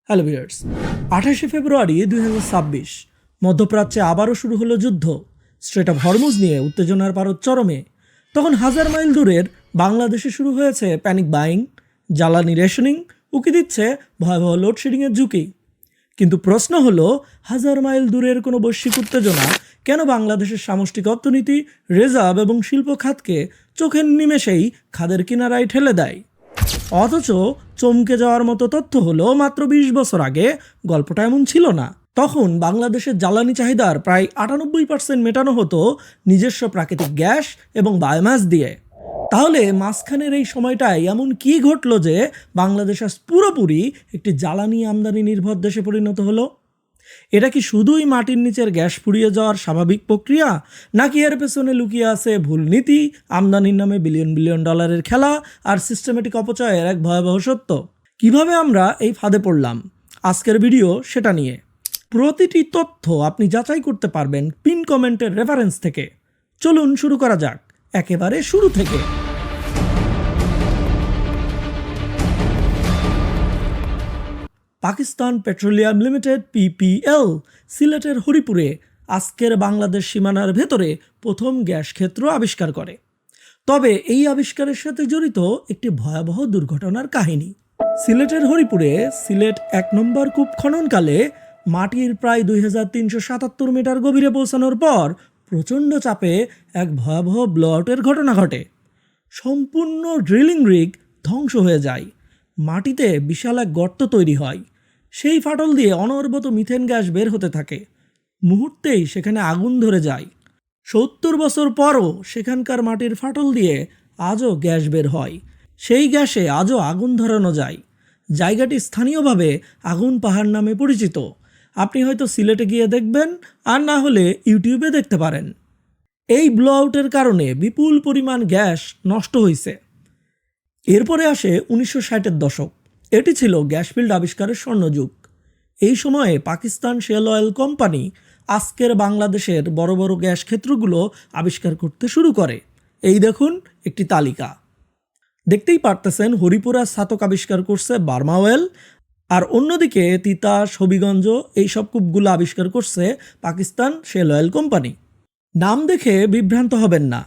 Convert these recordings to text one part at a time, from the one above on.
Hello viewers, 28শে ফেব্রুয়ারি 2026 মধ্যপ্রাচ্যে আবারও শুরু হলো যুদ্ধ। স্ট্রেট অফ হরমুজ নিয়ে উত্তেজনার পারদ চরমে। তখন হাজার মাইল দূরের বাংলাদেশে শুরু হয়েছে প্যানিক বাইং, জ্বালানি রেশনিং, উকি দিচ্ছে ভয়াবহ লোডশেডিংয়ের ঝুঁকি। কিন্তু প্রশ্ন হলো, হাজার মাইল দূরের কোনো বৈশ্বিক উত্তেজনা কেন বাংলাদেশের সামষ্টিক অর্থনীতি, রিজার্ভ এবং শিল্প খাতকে চোখের নিমেষেই খাদের কিনারায় ঠেলে দেয়? অথচ চমকে যাওয়ার মতো তথ্য হলো, মাত্র ২০ বছর আগে গল্পটা এমন ছিল না। তখন বাংলাদেশের জ্বালানি চাহিদার প্রায় ৯৮% মেটানো হতো নিজস্ব প্রাকৃতিক গ্যাস এবং বায়োমাস দিয়ে। তাহলে মাঝখানের এই সময়টায় এমন কি ঘটলো যে বাংলাদেশ আজ পুরোপুরি একটি জ্বালানি আমদানি নির্ভর দেশে পরিণত হলো? এটা কি শুধুই মাটির নিচের গ্যাস ফুরিয়ে যাওয়ার স্বাভাবিক প্রক্রিয়া, নাকি এর পেছনে লুকিয়ে আছে ভুল নীতি, আমদানির নামে বিলিয়ন বিলিয়ন ডলারের খেলা আর সিস্টেমেটিক অপচয়ের এক ভয়াবহ সত্য? কিভাবে আমরা এই ফাঁদে পড়লাম? আজকের ভিডিও সেটা নিয়ে। প্রতিটি তথ্য আপনি যাচাই করতে পারবেন পিন কমেন্টের রেফারেন্স থেকে। চলুন শুরু করা যাক একেবারে শুরু থেকে। পাকিস্তান পেট্রোলিয়াম লিমিটেড পিপিএল সিলেটের হরিপুরে আজকের বাংলাদেশ সীমানার ভেতরে প্রথম গ্যাস ক্ষেত্র আবিষ্কার করে। তবে এই আবিষ্কারের সাথে জড়িত একটি ভয়াবহ দুর্ঘটনার কাহিনী। সিলেটের হরিপুরে সিলেট ১ নম্বর কূপ খননকালে মাটির প্রায় ২৩৭৭ মিটার গভীরে পৌঁছানোর পর প্রচণ্ড চাপে এক ভয়াবহ ব্লোআউটের ঘটনা ঘটে। সম্পূর্ণ ড্রিলিং রিগ ধ্বংস হয়ে যায়। মাটিতে বিশাল এক গর্ত তৈরি হয়। সেই ফাটল দিয়ে অনবরত মিথেন গ্যাস বের হতে থাকে। মুহূর্তেই সেখানে আগুন ধরে যায়। ৭০ বছর পরও সেখানকার মাটির ফাটল দিয়ে আজও গ্যাস বের হয়। সেই গ্যাসে আজও আগুন ধরানো যায়। জায়গাটি স্থানীয়ভাবে আগুন পাহাড় নামে পরিচিত। আপনি হয়তো সিলেটে গিয়ে দেখবেন, আর না হলে ইউটিউবে দেখতে পারেন। এই ব্লোআউটের কারণে বিপুল পরিমাণ গ্যাস নষ্ট হয়েছে। এরপরে আসে ১৯৬০-এর দশক। এটি ছিল গ্যাস ফিল্ড আবিষ্কারের স্বর্ণযুগ। এই সময়ে পাকিস্তান শেল অয়েল কোম্পানি আজকের বাংলাদেশের বড় বড় গ্যাস ক্ষেত্রগুলো আবিষ্কার করতে শুরু করে। এই দেখুন একটি তালিকা। দেখতেই পারতেছেন, হরিপুরা ছাতক আবিষ্কার করছে বার্মা অয়েল, আর অন্যদিকে তিতাস, হবিগঞ্জ এইসব কূপগুলো আবিষ্কার করছে পাকিস্তান শেল অয়েল কোম্পানি। নাম দেখে বিভ্রান্ত হবেন না।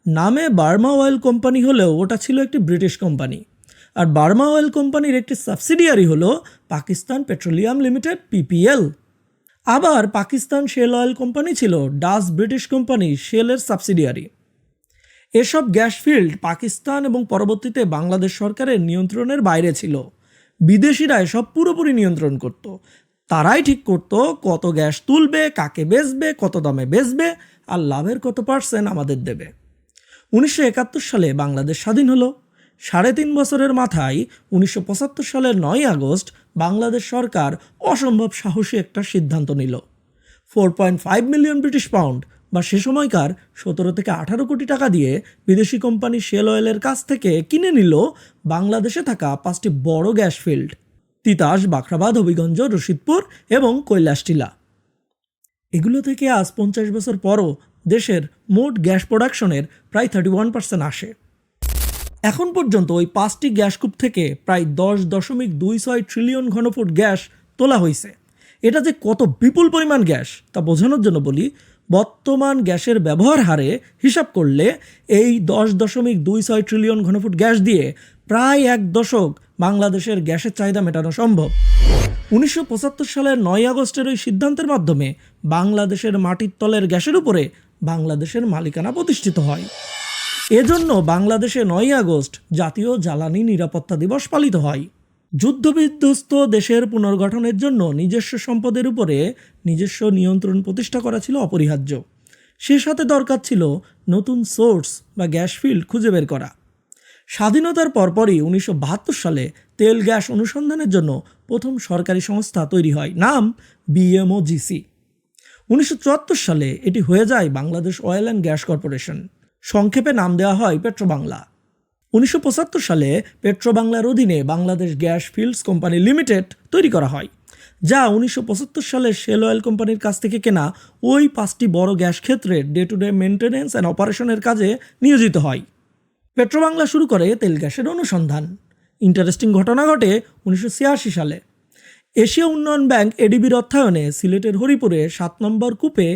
নামে বার্মা অয়েল কোম্পানি হলেও ওটা ছিল একটি ব্রিটিশ কোম্পানি, আর বার্মা অয়েল কোম্পানির একটি সাবসিডিয়ারি হলো পাকিস্তান পেট্রোলিয়াম লিমিটেড পিপিএল। আবার পাকিস্তান শেল অয়েল কোম্পানি ছিল ডাচ ব্রিটিশ কোম্পানি শেলের সাবসিডিয়ারি। এসব গ্যাস ফিল্ড পাকিস্তান এবং পরবর্তীতে বাংলাদেশ সরকারের নিয়ন্ত্রণের বাইরে ছিল। বিদেশিরা এসব পুরোপুরি নিয়ন্ত্রণ করত। তারাই ঠিক করত কত গ্যাস তুলবে, কাকে বেচবে, কত দামে বেচবে, আর লাভের কত % আমাদের দেবে। ১৯৭১ সালে বাংলাদেশ স্বাধীন হলো। ৩.৫ বছরের মাথায় ১৯৭৫ সালের ৯ আগস্ট বাংলাদেশ সরকার অসম্ভব সাহসী একটা সিদ্ধান্ত নিল। 4.5 মিলিয়ন ব্রিটিশ পাউন্ড বা সে সময়কার ১৭ থেকে ১৮ কোটি টাকা দিয়ে বিদেশি কোম্পানি শেল অয়েলের কাছ থেকে কিনে নিল বাংলাদেশে থাকা 5টি বড় গ্যাস ফিল্ড: তিতাস, বাখরাবাদ, হবিগঞ্জ, রশিদপুর এবং কৈলাসটিলা। এগুলো থেকে আজ 50 বছর পরও দেশের মোট গ্যাস প্রোডাকশনের প্রায় 31% আসে। এখন পর্যন্ত ওই 5টি গ্যাসকূপ থেকে প্রায় 10.26 ট্রিলিয়ন ঘনফুট গ্যাস তোলা হয়েছে। এটা যে কত বিপুল পরিমাণ গ্যাস তা বোঝানোর জন্য বলি, বর্তমান গ্যাসের ব্যবহার হারে হিসাব করলে এই 10.26 ট্রিলিয়ন ঘনফুট গ্যাস দিয়ে প্রায় 1 দশক বাংলাদেশের গ্যাসের চাহিদা মেটানো সম্ভব। ১৯৭৫ সালের ৯ আগস্টের ওই সিদ্ধান্তের মাধ্যমে বাংলাদেশের মাটির তলের গ্যাসের উপরে বাংলাদেশের মালিকানা প্রতিষ্ঠিত হয়। এজন্য বাংলাদেশে ৯ আগস্ট জাতীয় জ্বালানি নিরাপত্তা দিবস পালিত হয়। যুদ্ধবিধ্বস্ত দেশের পুনর্গঠনের জন্য নিজস্ব সম্পদের উপরে নিজস্ব নিয়ন্ত্রণ প্রতিষ্ঠা করা ছিল অপরিহার্য। সে সাথে দরকার ছিল নতুন সোর্স বা গ্যাস ফিল্ড খুঁজে বের করা। স্বাধীনতার পরপরই ১৯৭২ সালে তেল গ্যাস অনুসন্ধানের জন্য প্রথম সরকারি সংস্থা তৈরি হয়, নাম বিএমওজিসি। ১৯৭৪ সালে এটি হয়ে যায় Bangladesh oil and gas corporation. সংক্ষেপে নাম দেওয়া হয় পেট্রোবাংলা। ১৯৭৫ সালে পেট্রোবাংলার অধীনে Bangladesh gas fields company limited তৈরি করা হয়, যা ১৯৭৫ সালে শেল অয়েল কোম্পানির কাছ থেকে কেনা ওই 5টি বড় গ্যাস ক্ষেত্রে day to day maintenance and অপারেশনের কাজে নিয়োজিত হয়। পেট্রোবাংলা শুরু করে তেল গ্যাসের অনুসন্ধান। ইন্টারেস্টিং ঘটনা ঘটে ১৯৮৬ সালে। এশিয়া উন্নয়ন ব্যাংক এডিবির অর্থায়নে সিলেটের হরিপুরে 7 নম্বর কূপে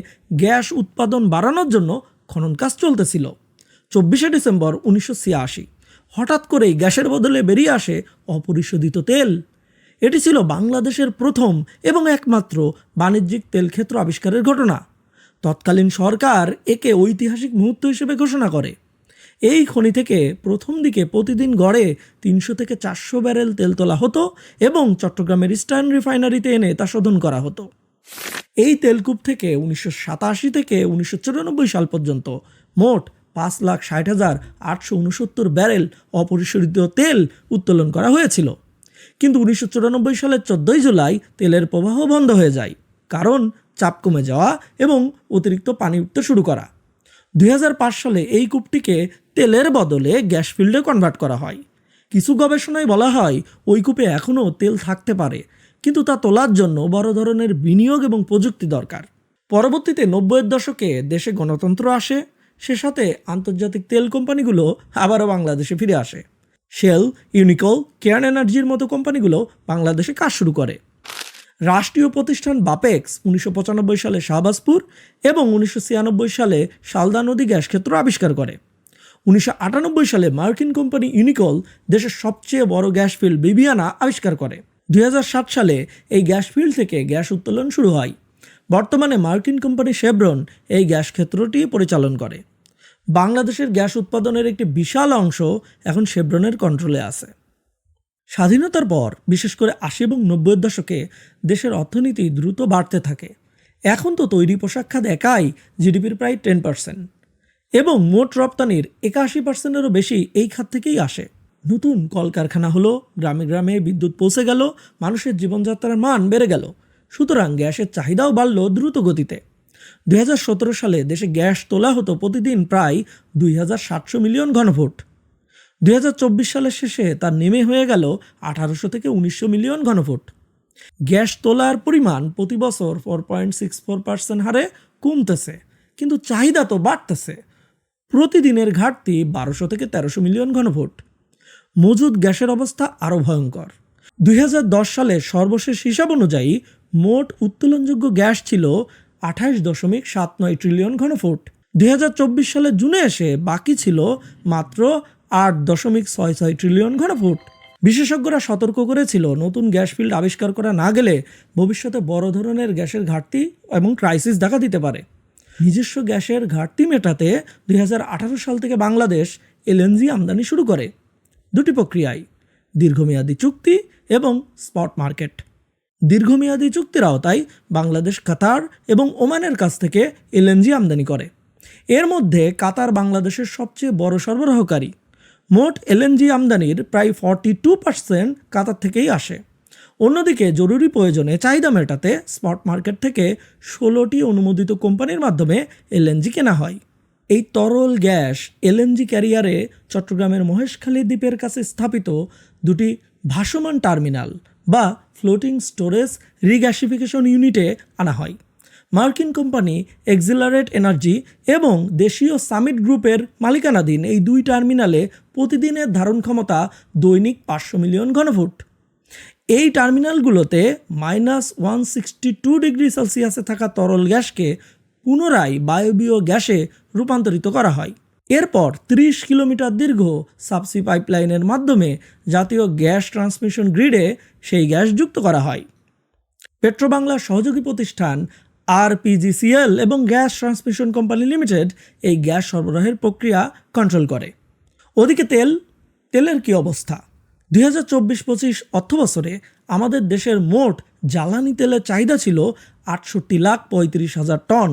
গ্যাস উৎপাদন বাড়ানোর জন্য খনন কাজ চলতেছিল। 24শে ডিসেম্বর 1986 হঠাৎ করেই গ্যাসের বদলে বেরিয়ে আসে অপরিশোধিত তেল। এটি ছিল বাংলাদেশের প্রথম এবং একমাত্র বাণিজ্যিক তেল ক্ষেত্র আবিষ্কারের ঘটনা। তৎকালীন সরকার একে ঐতিহাসিক মুহূর্ত হিসেবে ঘোষণা করে। এই খনি থেকে প্রথম দিকে প্রতিদিন গড়ে 300 থেকে 400 ব্যারেল তেল তোলা হতো এবং চট্টগ্রামের ইস্টার্ন রিফাইনারিতে এনে তা শোধন করা হতো। এই তেলকূপ থেকে 1987 থেকে 1994 সাল পর্যন্ত মোট 5,60,869 ব্যারেল অপরিশোধিত তেল উত্তোলন করা হয়েছিল। কিন্তু 1994 সালের 14 জুলাই তেলের প্রবাহ বন্ধ হয়ে যায়, কারণ চাপ কমে যাওয়া এবং অতিরিক্ত পানি উঠতে শুরু করা। 2005 সালে এই কূপটিকে তেলের বদলে গ্যাস ফিল্ডে কনভার্ট করা হয়। কিছু গবেষণায় বলা হয় ওই কূপে এখনও তেল থাকতে পারে, কিন্তু তা তোলার জন্য বড় ধরনের বিনিয়োগ এবং প্রযুক্তি দরকার। পরবর্তীতে 90-এর দশকে দেশে গণতন্ত্র আসে, সে সাথে আন্তর্জাতিক তেল কোম্পানিগুলো আবারও বাংলাদেশে ফিরে আসে। শেল, ইউনিকল, কেয়ার্ন এনার্জির মতো কোম্পানিগুলো বাংলাদেশে কাজ শুরু করে। রাষ্ট্রীয় প্রতিষ্ঠান বাপেক্স 1995 সালে শাহবাজপুর এবং 1996 সালে শালদা নদী গ্যাস ক্ষেত্র আবিষ্কার করে। 1998 সালে মার্কিন কোম্পানি ইউনিকল দেশের সবচেয়ে বড় গ্যাস ফিল্ড বিবিয়ানা আবিষ্কার করে। 2007 সালে এই গ্যাস ফিল্ড থেকে গ্যাস উত্তোলন শুরু হয়। বর্তমানে মার্কিন কোম্পানি শেভরন এই গ্যাস ক্ষেত্রটি পরিচালন করে। বাংলাদেশের গ্যাস উৎপাদনের একটি বিশাল অংশ এখন শেভরনের কন্ট্রোলে আছে। স্বাধীনতার পর বিশেষ করে 80 এবং 90-এর দশকে দেশের অর্থনীতি দ্রুত বাড়তে থাকে। এখন তো তৈরি পোশাক খাত একাই জিডিপির প্রায় 10% এবং মোট রপ্তানির 81%-এরও বেশি এই খাত থেকেই আসে। নতুন কলকারখানা হলো, গ্রামে গ্রামে বিদ্যুৎ পৌঁছে গেল, মানুষের জীবনযাত্রার মান বেড়ে গেল, সুতরাং গ্যাসের চাহিদাও বাড়ল দ্রুত গতিতে। 2017 সালে দেশে গ্যাস তোলা হতো প্রতিদিন প্রায় 2700 মিলিয়ন ঘনফুট। 2024 সালের শেষে তা নেমে হয়ে গেল 1800 থেকে 1900 মিলিয়ন ঘনফুট। গ্যাস তোলার পরিমাণ প্রতি বছর 4.64% হারে কমতেছে, কিন্তু চাহিদা তো বাড়তেছে। প্রতিদিনের ঘাটতি 1200 থেকে 1300 মিলিয়ন ঘনফুট। মজুদ গ্যাসের অবস্থা আরও ভয়ঙ্কর। 2010 সালের সর্বশেষ হিসাব অনুযায়ী মোট উত্তোলনযোগ্য গ্যাস ছিল 28.79 ট্রিলিয়ন ঘনফুট। 2024 সালের জুনে এসে বাকি ছিল মাত্র 8.66 ট্রিলিয়ন ঘনফুট। বিশেষজ্ঞরা সতর্ক করেছিল নতুন গ্যাস ফিল্ড আবিষ্কার করা না গেলে ভবিষ্যতে বড় ধরনের গ্যাসের ঘাটতি এবং ক্রাইসিস দেখা দিতে পারে। নিজস্ব গ্যাসের ঘাটতি মেটাতে 2018 সাল থেকে বাংলাদেশ এলএনজি আমদানি শুরু করে। দুটি প্রক্রিয়ায়, দীর্ঘমেয়াদী চুক্তি এবং স্পট মার্কেট। দীর্ঘমেয়াদী চুক্তির আওতায় বাংলাদেশ কাতার এবং ওমানের কাছ থেকে এলএনজি আমদানি করে। এর মধ্যে কাতার বাংলাদেশের সবচেয়ে বড় সরবরাহকারী। মোট এলএনজি আমদানির প্রায় 42% কাতার থেকেই আসে। অন্যদিকে জরুরি প্রয়োজনে চাহিদা মেটাতে স্পট মার্কেট থেকে 16টি অনুমোদিত কোম্পানির মাধ্যমে এলএনজি কেনা হয়। এই তরল গ্যাস এলএনজি ক্যারিয়ারে চট্টগ্রামের মহেশখালী দ্বীপের কাছে স্থাপিত দুটি ভাসমান টার্মিনাল বা ফ্লোটিং স্টোরেজ রিগ্যাসিফিকেশন ইউনিটে আনা হয়। মার্কিন কোম্পানি এক্সিলারেট এনার্জি এবং দেশীয় সামিট গ্রুপের মালিকানাধীন এই দুই টার্মিনালে প্রতিদিনের ধারণ ক্ষমতা দৈনিক 500 মিলিয়ন ঘনফুট। এই টার্মিনালগুলোতে -162 ডিগ্রি সেলসিয়াসে থাকা তরল গ্যাসকে পুনরায় বায়বীয় গ্যাসে রূপান্তরিত করা হয়। এরপর 30 কিলোমিটার দীর্ঘ সাবসি পাইপলাইনের মাধ্যমে জাতীয় গ্যাস ট্রান্সমিশন গ্রিডে সেই গ্যাস যুক্ত করা হয়। পেট্রোবাংলার সহযোগী প্রতিষ্ঠান আরপিজিসিএল এবং গ্যাস ট্রান্সমিশন কোম্পানি লিমিটেড এই গ্যাস সরবরাহের প্রক্রিয়া কন্ট্রোল করে। ওদিকে তেলের কী অবস্থা? 2024-25 অর্থবছরে আমাদের দেশের মোট জ্বালানি তেলের চাহিদা ছিল 68,35,000 টন।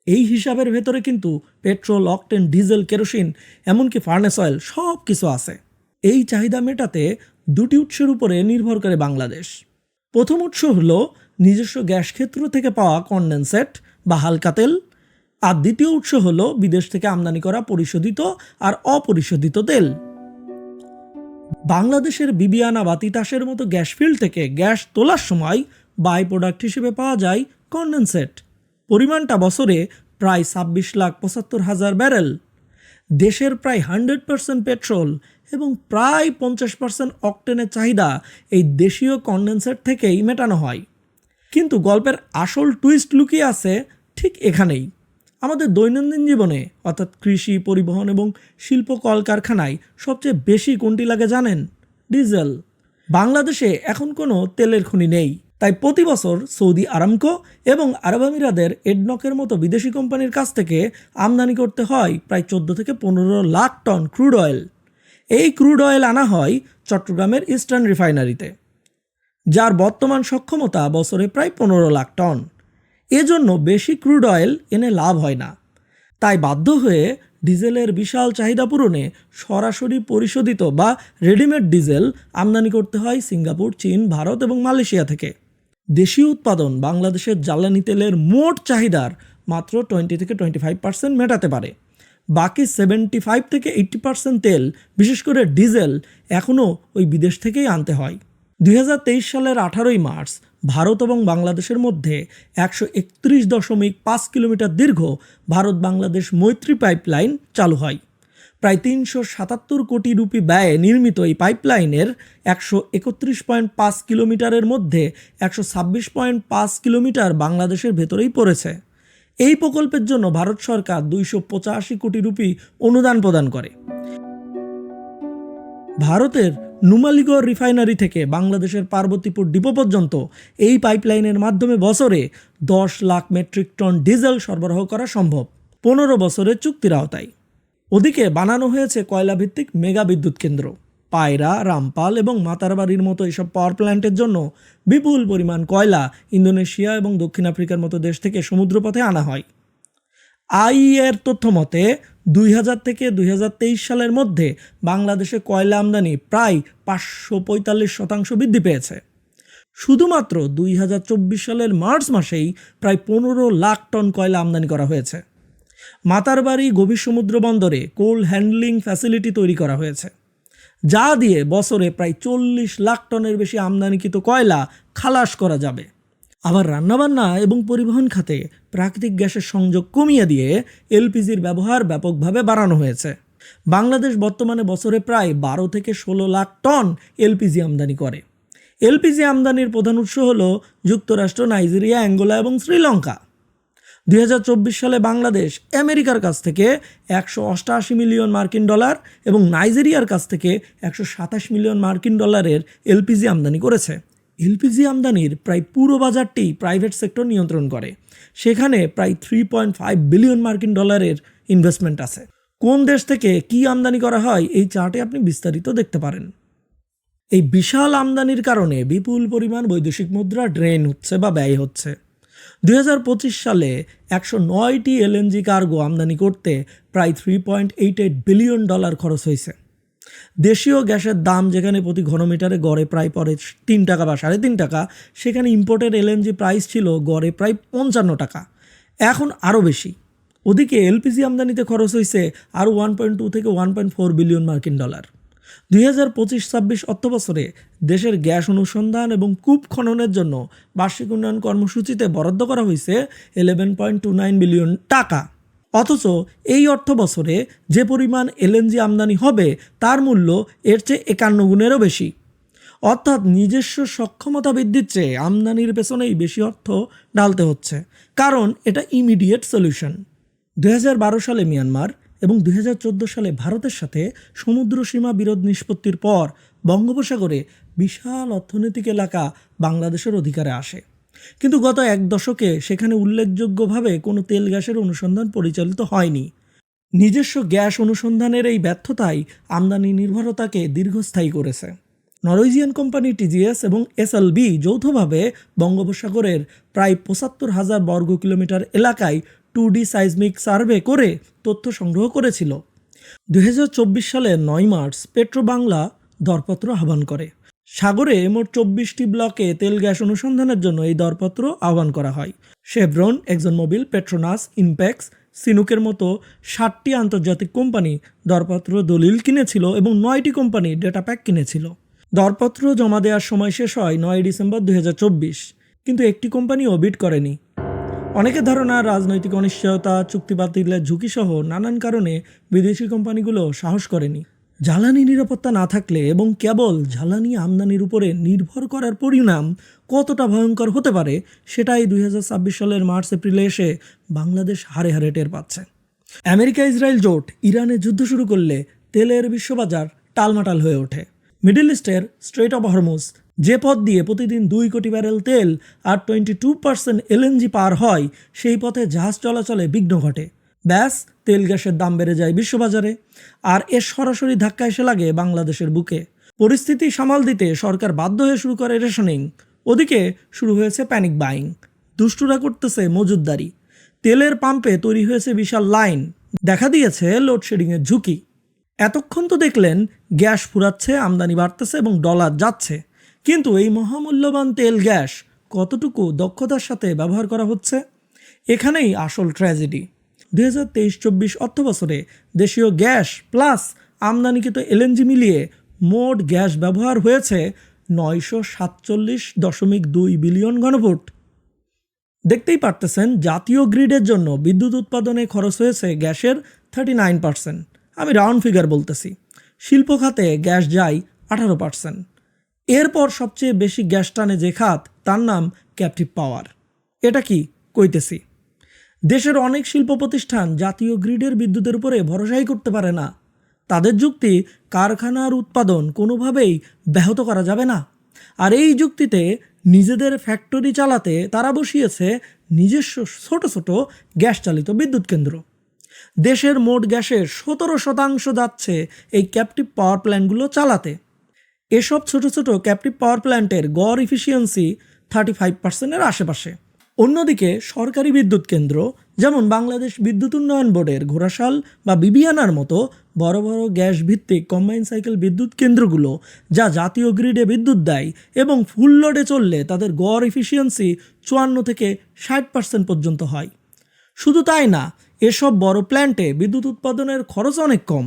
এই হিসাবের ভেতরে কিন্তু পেট্রোল, অকটেন, ডিজেল, কেরোসিন এমনকি ফার্নেস অয়েল সব কিছু আছে। এই চাহিদা মেটাতে দুটি উৎসের উপরে নির্ভর করে বাংলাদেশ। প্রথম উৎস হলো নিজস্ব গ্যাস ক্ষেত্র থেকে পাওয়া কনডেনসেট বা হালকা তেল, আর দ্বিতীয় উৎস হলো বিদেশ থেকে আমদানি করা পরিশোধিত আর অপরিশোধিত তেল। বাংলাদেশের বিবিয়ানা বা তিতাসের মতো গ্যাস ফিল্ড থেকে গ্যাস তোলার সময় বাই প্রোডাক্ট হিসেবে পাওয়া যায় কনডেনসেট। পরিমাণটা বছরে প্রায় 26,75,000 ব্যারেল। দেশের প্রায় 100% পেট্রোল এবং প্রায় 50% অকটেনের চাহিদা এই দেশীয় কনডেন্সার থেকেই মেটানো হয়। কিন্তু গল্পের আসল টুইস্ট লুকিয়ে আছে ঠিক এখানেই। আমাদের দৈনন্দিন জীবনে অর্থাৎ কৃষি, পরিবহন এবং শিল্প কলকারখানায় সবচেয়ে বেশি কোনটি লাগে জানেন? ডিজেল। বাংলাদেশে এখন কোনো তেলের খনি নেই, তাই প্রতি বছর সৌদি আরামকো এবং আরব আমিরাদের এডনকের মতো বিদেশি কোম্পানির কাছ থেকে আমদানি করতে হয় প্রায় 14 থেকে 15 লাখ টন ক্রুড অয়েল। এই ক্রুড অয়েল আনা হয় চট্টগ্রামের ইস্টার্ন রিফাইনারিতে, যার বর্তমান সক্ষমতা বছরে প্রায় 15 লাখ টন। এজন্য বেশি ক্রুড অয়েল এনে লাভ হয় না, তাই বাধ্য হয়ে ডিজেলের বিশাল চাহিদা পূরণে সরাসরি পরিশোধিত বা রেডিমেড ডিজেল আমদানি করতে হয় সিঙ্গাপুর, চীন, ভারত এবং মালয়েশিয়া থেকে। দেশীয় উৎপাদন বাংলাদেশের জ্বালানি তেলের মোট চাহিদার মাত্র 20 থেকে 25% মেটাতে পারে। বাকি 75 থেকে 80% তেল, বিশেষ করে ডিজেল, এখনও ওই বিদেশ থেকেই আনতে হয়। 2023 সালের 18 মার্চ ভারত এবং বাংলাদেশের মধ্যে 131.5 কিলোমিটার দীর্ঘ ভারত বাংলাদেশ মৈত্রী পাইপলাইন চালু হয়। প্রায় 377 কোটি রুপি ব্যয়ে নির্মিত এই পাইপলাইনের 131.5 কিলোমিটারের মধ্যে 126.5 কিলোমিটার বাংলাদেশের ভেতরেই পড়েছে। এই প্রকল্পের জন্য ভারত সরকার 285 কোটি রুপি অনুদান প্রদান করে। ভারতের নুমালীগড় রিফাইনারি থেকে বাংলাদেশের পার্বতীপুর ডিপো পর্যন্ত এই পাইপলাইনের মাধ্যমে বছরে 10 লাখ মেট্রিক টন ডিজেল সরবরাহ করা সম্ভব 15 বছরের চুক্তির আওতায়। ওদিকে বানানো হয়েছে কয়লাভিত্তিক মেগা বিদ্যুৎ কেন্দ্র। পায়রা, রামপাল এবং মাতারবাড়ির মতো এইসব পাওয়ার প্ল্যান্টের জন্য বিপুল পরিমাণ কয়লা ইন্দোনেশিয়া এবং দক্ষিণ আফ্রিকার মতো দেশ থেকে সমুদ্রপথে আনা হয়। আইইএর তথ্য মতে 2000 থেকে 2023 সালের মধ্যে বাংলাদেশে কয়লা আমদানি প্রায় 545% বৃদ্ধি পেয়েছে। শুধুমাত্র 2024 সালের মার্চ মাসেই প্রায় 15 লাখ টন কয়লা আমদানি করা হয়েছে। মাতারবাড়ি গভীর সমুদ্র বন্দরে কোল্ড হ্যান্ডলিং ফ্যাসিলিটি তৈরি করা হয়েছে, যা দিয়ে বছরে প্রায় 40 লাখ টনের বেশি আমদানিকৃত কয়লা খালাস করা যাবে। আবার রান্নাবান্না এবং পরিবহন খাতে প্রাকৃতিক গ্যাসের সংযোগ কমিয়ে দিয়ে এলপিজির ব্যবহার ব্যাপকভাবে বাড়ানো হয়েছে। বাংলাদেশ বর্তমানে বছরে প্রায় 12 থেকে 16 লাখ টন এলপিজি আমদানি করে। এলপিজি আমদানির প্রধান উৎস হল যুক্তরাষ্ট্র, নাইজেরিয়া, অ্যাঙ্গোলা এবং শ্রীলঙ্কা। 2024 সালে বাংলাদেশ আমেরিকার কাছ থেকে 188 মিলিয়ন মার্কিন ডলার এবং নাইজেরিয়ার কাছ থেকে 127 মিলিয়ন মার্কিন ডলারের এলপিজি আমদানি করেছে। এলপিজি আমদানির প্রায় পুরো বাজারটি প্রাইভেট সেক্টর নিয়ন্ত্রণ করে। সেখানে প্রায় 3.5 বিলিয়ন মার্কিন ডলারের ইনভেস্টমেন্ট আছে। কোন দেশ থেকে কি আমদানি করা হয় এই চার্টে আপনি বিস্তারিত দেখতে পারেন। এই বিশাল আমদানির কারণে বিপুল পরিমাণ বৈদেশিক মুদ্রা ড্রেন হচ্ছে বা ব্যয় হচ্ছে। 2025 সালে 109টি এলএনজি কার্গো আমদানি করতে প্রায় 3.88 বিলিয়ন ডলার খরচ হয়েছে। দেশীয় গ্যাসের দাম যেখানে প্রতি ঘনমিটারে গড়ে প্রায় পড়ে 3 টাকা বা 3.5 টাকা, সেখানে ইম্পোর্টের এলএনজি প্রাইস ছিল গড়ে প্রায় 55 টাকা, এখন আরও বেশি। ওদিকে এলপিজি আমদানিতে খরচ হয়েছে আরও 1.2 থেকে 1.4 বিলিয়ন মার্কিন ডলার। 2025-26 অর্থবছরে দেশের গ্যাস অনুসন্ধান এবং কূপ খননের জন্য বার্ষিক উন্নয়ন কর্মসূচিতে বরাদ্দ করা হয়েছে 11.29 বিলিয়ন টাকা। অথচ এই অর্থ বছরে যে পরিমাণ এলএনজি আমদানি হবে তার মূল্য এর চেয়ে 51 গুণেরও বেশি। অর্থাৎ নিজস্ব সক্ষমতা বৃদ্ধির চেয়ে আমদানির পেছনেই বেশি অর্থ ঢালতে হচ্ছে, কারণ এটা ইমিডিয়েট সলিউশন। 2012 সালে মিয়ানমার এবং 2014 সালে ভারতের সাথে সমুদ্র সীমা বিরোধ নিষ্পত্তির পর বঙ্গোপসাগরে বিশাল অর্থনৈতিক এলাকা বাংলাদেশের অধিকারে আসে। কিন্তু গত এক দশকে সেখানে উল্লেখযোগ্যভাবে কোনো তেল গ্যাসের অনুসন্ধান পরিচালিত হয়নি। নিজস্ব গ্যাস অনুসন্ধানের এই ব্যর্থতাই আমদানি নির্ভরতাকে দীর্ঘস্থায়ী করেছে। নরওয়েজিয়ান কোম্পানি টিজিএস এবং এসএলবি যৌথভাবে বঙ্গোপসাগরের প্রায় 75,000 বর্গ কিলোমিটার এলাকায় 2D সাইজমিক সার্ভে করে তথ্য সংগ্রহ করেছিল। 2024 সালের 9 মার্চ পেট্রোবাংলা দরপত্র আহ্বান করে। সাগরে মোট 24টি ব্লকে তেল গ্যাস অনুসন্ধানের জন্য এই দরপত্র আহ্বান করা হয়। শেভরন, এক্সন মোবিল, পেট্রোনাস, ইমপ্যাক্স, সিনুকের মতো 60টি আন্তর্জাতিক কোম্পানি দরপত্র দলিল কিনেছিল এবং 9টি কোম্পানি ডেটা প্যাক কিনেছিল। দরপত্র জমা দেওয়ার সময় শেষ হয় 9 ডিসেম্বর 2024, কিন্তু একটি কোম্পানিও বিড করেনি। অনেকের ধারণা রাজনৈতিক অনিশ্চয়তা, চুক্তি বাতিলের ঝুঁকিসহ নানান কারণে বিদেশি কোম্পানিগুলো সাহস করেনি। জ্বালানি নিরাপত্তা না থাকলে এবং কেবল জ্বালানি আমদানির উপরে নির্ভর করার পরিণাম কতটা ভয়ঙ্কর হতে পারে সেটাই 2026 সালের মার্চ এপ্রিলে এসে বাংলাদেশ হারে হারে টের পাচ্ছে। আমেরিকা ইসরায়েল জোট ইরানে যুদ্ধ শুরু করলে তেলের বিশ্ববাজার টালমাটাল হয়ে ওঠে। মিডল ইস্টের স্ট্রেট অফ হরমুজ, যে পথ দিয়ে প্রতিদিন 2 কোটি ব্যারেল তেল আর 22% এলএনজি পার হয়, সেই পথে জাহাজ চলাচলে বিঘ্ন ঘটে। ব্যাস, তেল গ্যাসের দাম বেড়ে যায় বিশ্ববাজারে, আর এর সরাসরি ধাক্কা এসে লাগে বাংলাদেশের বুকে। পরিস্থিতি সামাল দিতে সরকার বাধ্য হয়ে শুরু করে রেশনিং। ওদিকে শুরু হয়েছে প্যানিক বাইং, দুষ্টুরা করতেছে মজুদদারি, তেলের পাম্পে তৈরি হয়েছে বিশাল লাইন, দেখা দিয়েছে লোডশেডিংয়ের ঝুঁকি। এতক্ষণ তো দেখলেন গ্যাস ফুরাচ্ছে, আমদানি বাড়তেছে এবং ডলার যাচ্ছে, কিন্তু এই মহামূল্যবান তেল গ্যাস কতটুকু দক্ষতার সাথে ব্যবহার করা হচ্ছে, এখানেই আসল ট্র্যাজেডি। 2023-24 অর্থবছরে দেশীয় গ্যাস প্লাস আমদানিকৃত এলএনজি মিলিয়ে মোট গ্যাস ব্যবহার হয়েছে 947.2 বিলিয়ন ঘনফুট। দেখতেই পারতেছেন, জাতীয় গ্রিডের জন্য বিদ্যুৎ উৎপাদনে খরচ হয়েছে গ্যাসের 39%, আমি রাউন্ড ফিগার বলতেছি। শিল্প খাতে গ্যাস যায় 18%। এরপর সবচেয়ে বেশি গ্যাস টানে যে খাত, তার নাম ক্যাপটিভ পাওয়ার। এটা কি কইতেছি, দেশের অনেক শিল্প প্রতিষ্ঠান জাতীয় গ্রিডের বিদ্যুতের উপরে ভরসাই করতে পারে না। তাদের যুক্তি, কারখানার উৎপাদন কোনোভাবেই ব্যাহত করা যাবে না, আর এই যুক্তিতে নিজেদের ফ্যাক্টরি চালাতে তারা বসিয়েছে নিজস্ব ছোট ছোট গ্যাস চালিত বিদ্যুৎ কেন্দ্র। দেশের মোট গ্যাসের 17% যাচ্ছে এই ক্যাপটিভ পাওয়ার প্ল্যান্টগুলো চালাতে। এসব ছোট ছোট ক্যাপটিভ পাওয়ার প্ল্যান্টের গড় ইফিসিয়েন্সি 35%-এর আশেপাশে। অন্যদিকে সরকারি বিদ্যুৎ কেন্দ্র, যেমন বাংলাদেশ বিদ্যুৎ উন্নয়ন বোর্ডের ঘোড়াশাল বা বিবিআনার মতো বড় বড় গ্যাস ভিত্তিক কম্বাইন সাইকেল বিদ্যুৎ কেন্দ্রগুলো, যা জাতীয় গ্রিডে বিদ্যুৎ দেয় এবং ফুল লোডে চললে তাদের গড় ইফিসিয়েন্সি 54-60% পর্যন্ত হয়। শুধু তাই না, এসব বড় প্ল্যান্টে বিদ্যুৎ উৎপাদনের খরচ অনেক কম।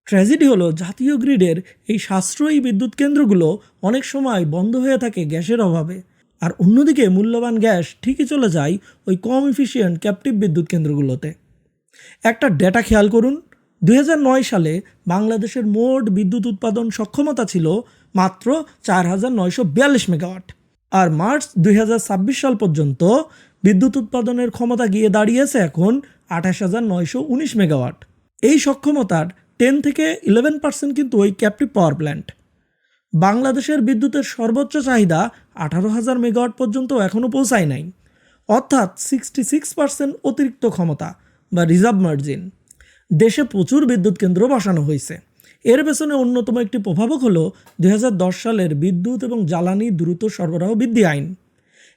ট্র্যাজেডি হলো, জাতীয় গ্রিডের এই সাশ্রয়ী বিদ্যুৎ কেন্দ্রগুলো অনেক সময় বন্ধ হয়ে থাকে গ্যাসের অভাবে, আর অন্যদিকে মূল্যবান গ্যাস ঠিকই চলে যায় ওই কম ইফিসিয়েন্ট ক্যাপটিভ বিদ্যুৎ কেন্দ্রগুলোতে। একটা ডেটা খেয়াল করুন, 2009 সালে বাংলাদেশের মোট বিদ্যুৎ উৎপাদন সক্ষমতা ছিল মাত্র 4,942 মেগাওয়াট, আর মার্চ 2026 সাল পর্যন্ত বিদ্যুৎ উৎপাদনের ক্ষমতা গিয়ে দাঁড়িয়েছে এখন 28,919 মেগাওয়াট। এই সক্ষমতার 10-11% কিন্তু ওই ক্যাপটিভ পাওয়ার প্ল্যান্ট। বাংলাদেশের বিদ্যুতের সর্বোচ্চ চাহিদা 18,000 মেগাওয়াট পর্যন্ত এখনও পৌঁছায় নাই, অর্থাৎ 66% অতিরিক্ত ক্ষমতা বা রিজার্ভ মার্জিন। দেশে প্রচুর বিদ্যুৎ কেন্দ্র বসানো হয়েছে। এর পেছনে অন্যতম একটি প্রভাবক হলো 2010 সালের বিদ্যুৎ এবং জ্বালানি দ্রুত সরবরাহ বৃদ্ধি আইন।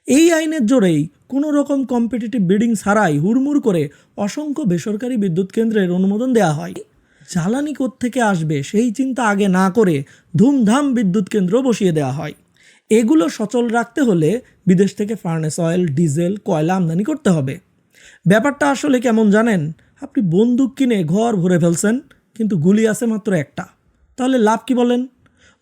এই আইনের জোরেই কোনো রকম কম্পিটিটিভ বিডিং ছাড়াই হুড়মুড় করে অসংখ্য বেসরকারি বিদ্যুৎ কেন্দ্রের অনুমোদন দেওয়া হয়। জ্বালানি কোত্থেকে আসবে সেই চিন্তা আগে না করে ধুমধাম বিদ্যুৎ কেন্দ্র বসিয়ে দেওয়া হয়। এগুলো সচল রাখতে হলে বিদেশ থেকে ফার্নেস অয়েল, ডিজেল, কয়লা আমদানি করতে হবে। ব্যাপারটা আসলে কেমন জানেন? আপনি বন্দুক কিনে ঘর ভরে ফেলছেন, কিন্তু গুলি আছে মাত্র একটা, তাহলে লাভ কি বলেন?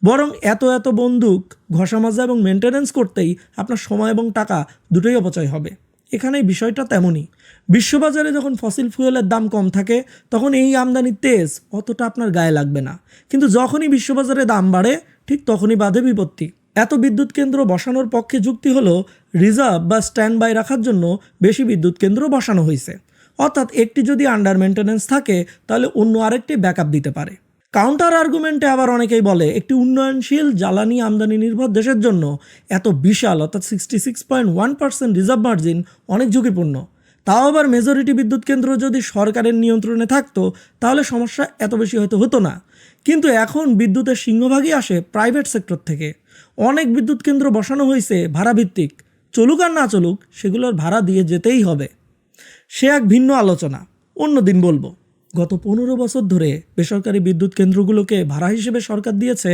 বরং এত এত বন্দুক ঘষা মাজা এবং মেনটেন্যান্স করতেই আপনার সময় এবং টাকা দুটোই অপচয় হবে। এখানেই বিষয়টা তেমনই। বিশ্ববাজারে যখন ফসিল ফুয়েলের দাম কম থাকে, তখন এই আমদানির তেজ অতটা আপনার গায়ে লাগবে না, কিন্তু যখনই বিশ্ববাজারে দাম বাড়ে, ঠিক তখনই বাধে বিপত্তি। এত বিদ্যুৎ কেন্দ্র বসানোর পক্ষে যুক্তি হলো, রিজার্ভ বা স্ট্যান্ড বাই রাখার জন্য বেশি বিদ্যুৎ কেন্দ্র বসানো হয়েছে, অর্থাৎ একটি যদি আন্ডার মেনটেন্যান্স থাকে, তাহলে অন্য আরেকটি ব্যাকআপ দিতে পারে। কাউন্টার আর্গুমেন্টে আবার অনেকেই বলে, একটি উন্নয়নশীল জ্বালানি আমদানি নির্ভর দেশের জন্য এত বিশাল, অর্থাৎ 66.1% রিজার্ভ মার্জিন অনেক ঝুঁকিপূর্ণ। তাও আবার মেজরিটি বিদ্যুৎ কেন্দ্র যদি সরকারের নিয়ন্ত্রণে থাকতো, তাহলে সমস্যা এত বেশি হতো না। কিন্তু এখন বিদ্যুতের সিংহভাগই আসে প্রাইভেট সেক্টর থেকে। অনেক বিদ্যুৎ কেন্দ্র বসানো হয়েছে ভাড়াভিত্তিক, চলুক আর না চলুক সেগুলোর ভাড়া দিয়ে যেতেই হবে। সে এক ভিন্ন আলোচনা, অন্য দিন বলবো। গত 15 বছর ধরে বেসরকারি বিদ্যুৎ কেন্দ্রগুলোকে ভাড়া হিসেবে সরকার দিয়েছে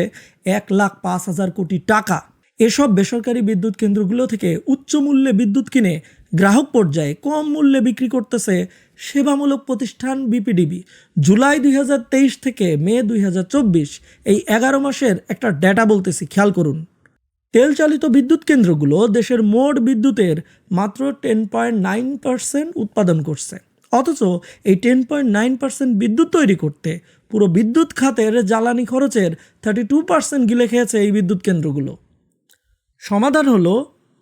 1,05,000 কোটি টাকা। এসব বেসরকারি বিদ্যুৎ কেন্দ্রগুলো থেকে উচ্চ মূল্যে বিদ্যুৎ কিনে গ্রাহক পর্যায়ে কম মূল্যে বিক্রি করতেছে সেবামূলক প্রতিষ্ঠান বিপিডিবি। জুলাই 2023 থেকে মে 2024 এই 11 মাসের একটা ডেটা বলতেছি, খেয়াল করুন। তেল চালিত বিদ্যুৎ কেন্দ্রগুলো দেশের মোট বিদ্যুতের মাত্র 10.9% উৎপাদন করছে, অথচ এই 10.9% বিদ্যুৎ তৈরি করতে পুরো বিদ্যুৎ খাতের জ্বালানি খরচের 32% গিলে খেয়েছে এই বিদ্যুৎ কেন্দ্রগুলো। সমাধান হলো,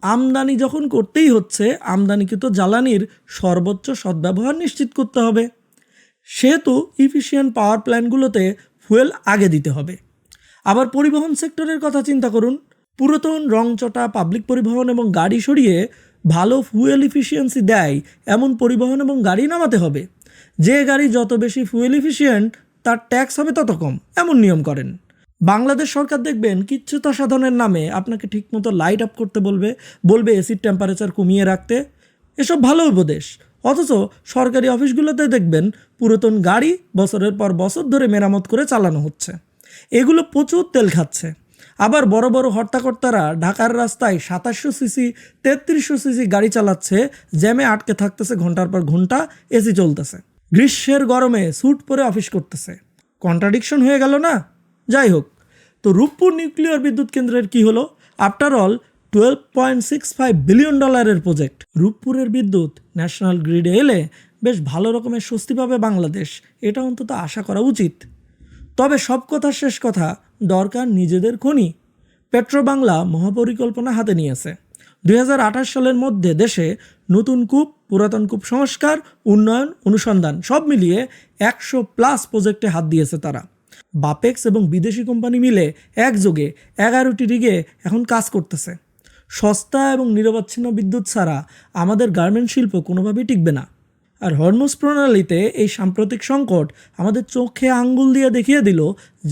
আমদানি যখন করতেই হচ্ছে, আমদানিকৃত জ্বালানির সর্বোচ্চ সদ্ব্যবহার নিশ্চিত করতে হবে। সেহেতু ইফিশিয়েন্ট পাওয়ার প্ল্যান্টগুলোতে ফুয়েল আগে দিতে হবে। আবার পরিবহন সেক্টরের কথা চিন্তা করুন। পুরাতন রংচটা পাবলিক পরিবহন এবং গাড়ি সরিয়ে ভালো ফুয়েল ইফিসিয়েন্সি দেয় এমন পরিবহন এবং গাড়ি নামাতে হবে। যে গাড়ি যত বেশি ফুয়েল ইফিসিয়েন্ট তার ট্যাক্স হবে তত কম, এমন নিয়ম করেন। বাংলাদেশ সরকার দেখবেন কিচ্ছুতা সাধনের নামে আপনাকে ঠিকমতো লাইট আপ করতে বলবে এসির টেম্পারেচার কমিয়ে রাখতে। এসব ভালো উপদেশ, অথচ সরকারি অফিসগুলোতে দেখবেন পুরাতন গাড়ি বছরের পর বছর ধরে মেরামত করে চালানো হচ্ছে। এগুলো প্রচুর তেল খাচ্ছে। আবার বড় বড় হর্তাকর্তারা ঢাকার রাস্তায় 2700 সিসি 3300 সিসি গাড়ি চালাচ্ছে, জ্যামে আটকে থাকতেছে ঘন্টার পর ঘন্টা, এসি চলতেছে, গ্রীষ্মের গরমে স্যুট পরে অফিস করতেছে। কন্ট্রাডিকশন হয়ে গেল না? যাই হোক, তো রূপপুর নিউক্লিয়ার বিদ্যুৎ কেন্দ্রের কি হলো? After all $12.65 billion project. রূপপুরের বিদ্যুৎ ন্যাশনাল গ্রিডে এলে বেশ ভালো রকমের স্বস্তি পাবে বাংলাদেশ, এটা অন্তত আশা করা উচিত। তবে সব কথার শেষ কথা, দরকার নিজেদের খনি। পেট্রোবাংলা মহাপরিকল্পনা হাতে নিয়েছে। 2028 সালের মধ্যে দেশে নতুন কূপ, পুরাতন কূপ সংস্কার, উন্নয়ন, অনুসন্ধান সব মিলিয়ে 100+ প্রজেক্টে হাত দিয়েছে তারা। বাপেক্স এবং বিদেশি কোম্পানি মিলে একযোগে 11টি রিগে এখন কাজ করতেছে। সস্তা এবং নিরবচ্ছিন্ন বিদ্যুৎ ছাড়া আমাদের গার্মেন্ট শিল্প কোনোভাবেই টিকবে না। আর হরমুজ প্রণালীতে এই সাম্প্রতিক সংকট আমাদের চোখে আঙ্গুল দিয়ে দেখিয়ে দিল,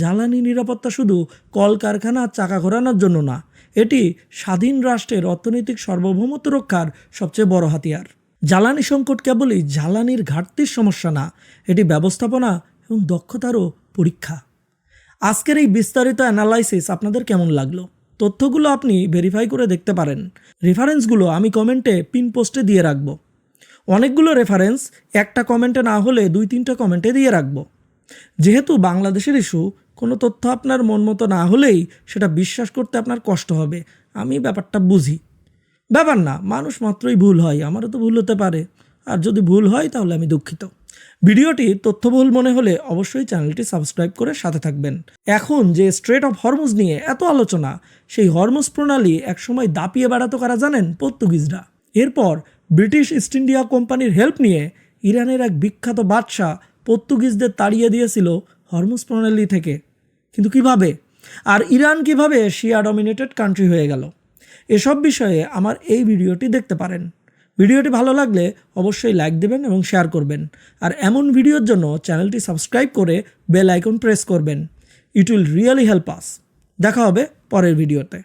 জ্বালানি নিরাপত্তা শুধু কলকারখানা চাকা ঘোরানোর জন্য না, এটি স্বাধীন রাষ্ট্রের অর্থনৈতিক সার্বভৌমত্ব রক্ষার সবচেয়ে বড় হাতিয়ার। জ্বালানি সংকট কেবলই জ্বালানির ঘাটতির সমস্যা না, এটি ব্যবস্থাপনা এবং দক্ষতারও পরীক্ষা। আজকের এই বিস্তারিত অ্যানালাইসিস আপনাদের কেমন লাগলো? তথ্যগুলো আপনি ভেরিফাই করে দেখতে পারেন। রেফারেন্সগুলো আমি কমেন্টে পিন পোস্টে দিয়ে রাখবো। অনেকগুলো রেফারেন্স একটা কমেন্টে না হলে 2-3টা কমেন্টে দিয়ে রাখবো। যেহেতু বাংলাদেশের ইস্যু, কোনো তথ্য আপনার মন মতো না হলেই সেটা বিশ্বাস করতে আপনার কষ্ট হবে, আমি ব্যাপারটা বুঝি। ব্যাপার না, মানুষ মাত্রই ভুল হয়, আমারও তো ভুল হতে পারে। আর যদি ভুল হয় তাহলে আমি দুঃখিত। ভিডিওটি তথ্যবহুল মনে হলে অবশ্যই চ্যানেলটি সাবস্ক্রাইব করে সাথে থাকবেন। এখন যে স্ট্রেট অফ হরমুজ নিয়ে এত আলোচনা, সেই হরমুজ প্রণালী একসময় দাপিয়ে বেড়াতো কারা জানেন? পর্তুগিজরা। এরপর ব্রিটিশ ইস্ট ইন্ডিয়া কোম্পানির হেল্প নিয়ে ইরানের এক বিখ্যাত বাদশাহ পর্তুগিজদের তাড়িয়ে দিয়েছিল হরমুজ প্রণালী থেকে। কিন্তু কিভাবে? আর ইরান কিভাবে শিয়া ডমিনেটেড কান্ট্রি হয়ে গেল? এসব বিষয়ে আমার এই ভিডিওটি দেখতে পারেন। ভিডিওটি ভালো লাগলে অবশ্যই লাইক দেবেন এবং শেয়ার করবেন। আর এমন ভিডিওর জন্য চ্যানেলটি সাবস্ক্রাইব করে বেল আইকন প্রেস করবেন। It will really help us. দেখা হবে পরের ভিডিওতে।